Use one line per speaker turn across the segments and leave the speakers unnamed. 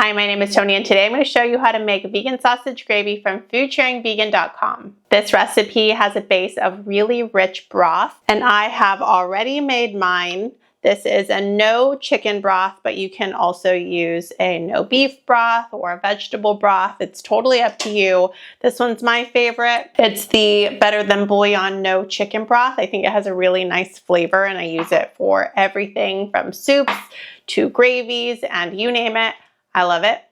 Hi, my name is Tony and today I'm going to show you how to make vegan sausage gravy from foodSharingVegan.com. This recipe has a base of really rich broth and I have already made mine. This is a no chicken broth, but you can also use a no beef broth or a vegetable broth. It's totally up to you. This one's my favorite. It's the Better Than Bouillon no chicken broth. I think it has a really nice flavor and I use it for everything from soups to gravies and you name it. I love it.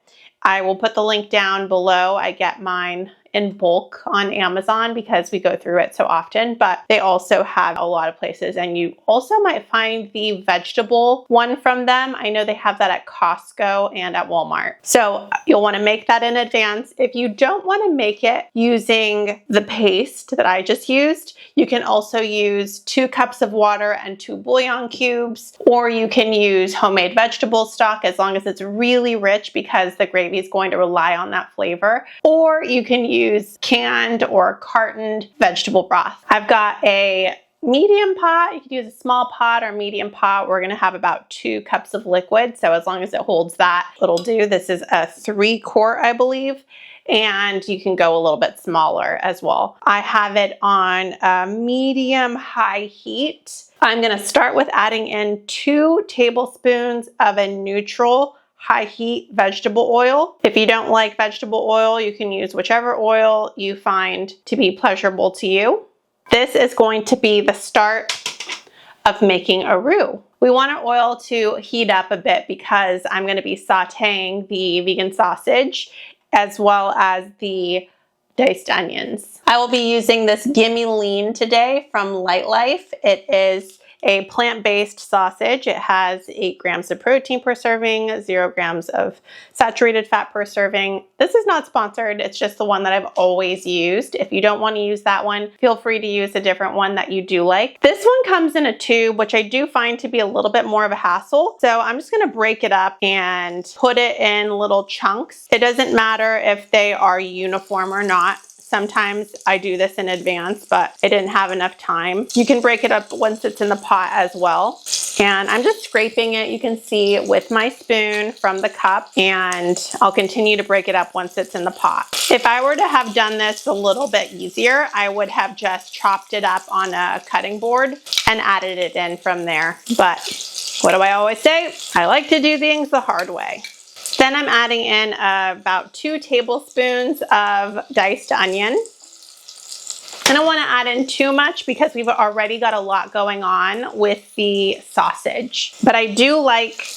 I will put the link down below. I get mine in bulk on Amazon because we go through it so often, but they also have a lot of places and you also might find the vegetable one from them. I know they have that at Costco and at Walmart. So you'll want to make that in advance. If you don't want to make it using the paste that I just used, you can also use 2 cups of water and 2 bouillon cubes, or you can use homemade vegetable stock as long as it's really rich because the gravy is going to rely on that flavor, or you can use canned or cartoned vegetable broth. I've got a medium pot. You could use a small pot or medium pot. We're gonna have about 2 cups of liquid. So as long as it holds that, it'll do. This is a 3-quart, I believe. And you can go a little bit smaller as well. I have it on a medium-high heat. I'm gonna start with adding in 2 tablespoons of a neutral high heat vegetable oil. If you don't like vegetable oil, you can use whichever oil you find to be pleasurable to you. This is going to be the start of making a roux. We want our oil to heat up a bit because I'm going to be sauteing the vegan sausage as well as the diced onions. I will be using this Gimme Lean today from Light Life. It is a plant-based sausage. It has 8 grams of protein per serving, 0 grams of saturated fat per serving. This is not sponsored. It's just the one that I've always used. If you don't want to use that one, feel free to use a different one that you do like. This one comes in a tube, which I do find to be a little bit more of a hassle. So I'm just going to break it up and put it in little chunks. It doesn't matter if they are uniform or not. Sometimes I do this in advance, but I didn't have enough time. You can break it up once it's in the pot as well. And I'm just scraping it, you can see, with my spoon from the cup, and I'll continue to break it up once it's in the pot. If I were to have done this a little bit easier, I would have just chopped it up on a cutting board and added it in from there. But what do I always say? I like to do things the hard way. Then I'm adding in about 2 tablespoons of diced onion. I don't want to add in too much because we've already got a lot going on with the sausage. But I do like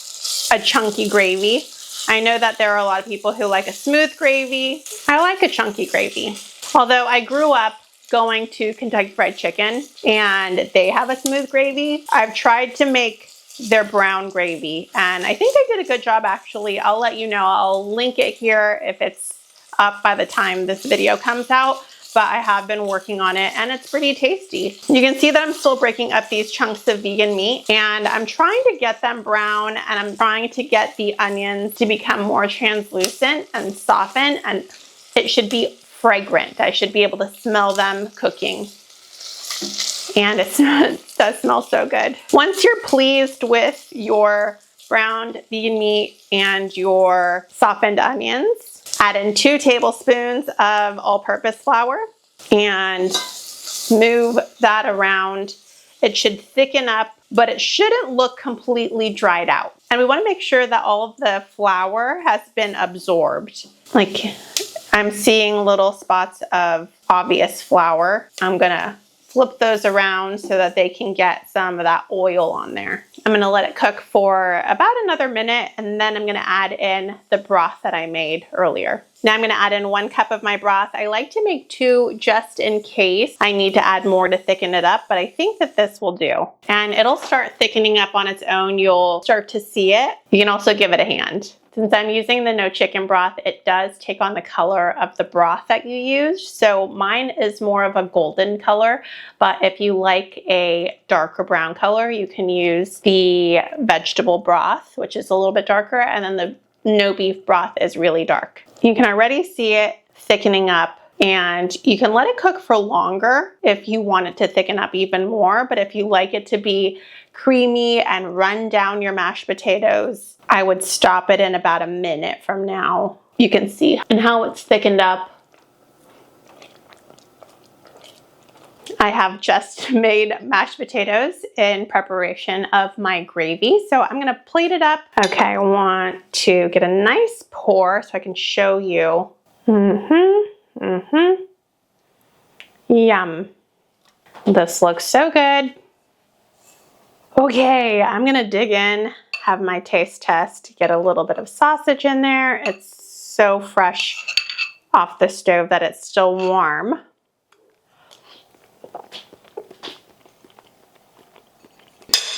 a chunky gravy. I know that there are a lot of people who like a smooth gravy. I like a chunky gravy. Although I grew up going to Kentucky Fried Chicken and they have a smooth gravy. I've tried to make their brown gravy and I think I did a good job actually. I'll let you know. I'll link it here if it's up by the time this video comes out, but I have been working on it and it's pretty tasty. You can see that I'm still breaking up these chunks of vegan meat and I'm trying to get them brown and I'm trying to get the onions to become more translucent and soften, and it should be fragrant. I should be able to smell them cooking. And it does smell so good. Once you're pleased with your browned vegan meat and your softened onions, add in 2 tablespoons of all-purpose flour and move that around. It should thicken up, but it shouldn't look completely dried out. And we want to make sure that all of the flour has been absorbed. Like I'm seeing little spots of obvious flour. I'm gonna flip those around so that they can get some of that oil on there. I'm gonna let it cook for about another minute and then I'm gonna add in the broth that I made earlier. Now I'm gonna add in 1 cup of my broth. I like to make 2 just in case I need to add more to thicken it up, but I think that this will do. And it'll start thickening up on its own. You'll start to see it. You can also give it a hand. Since I'm using the no chicken broth, it does take on the color of the broth that you use. So mine is more of a golden color, but if you like a darker brown color, you can use the vegetable broth, which is a little bit darker, and then the no beef broth is really dark. You can already see it thickening up And you can let it cook for longer if you want it to thicken up even more. But if you like it to be creamy and run down your mashed potatoes, I would stop it in about a minute from now. You can see and how it's thickened up. I have just made mashed potatoes in preparation of my gravy. So I'm gonna plate it up. Okay, I want to get a nice pour so I can show you. Yum. This looks so good. Okay, I'm gonna dig in, have my taste test, get a little bit of sausage in there. It's so fresh off the stove that it's still warm.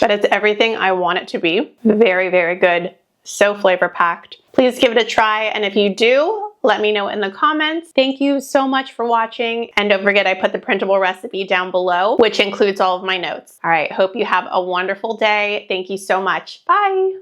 But it's everything I want it to be. Very, very good. So flavor packed. Please give it a try. And if you do, let me know in the comments. Thank you so much for watching. And don't forget, I put the printable recipe down below, which includes all of my notes. All right, hope you have a wonderful day. Thank you so much. Bye.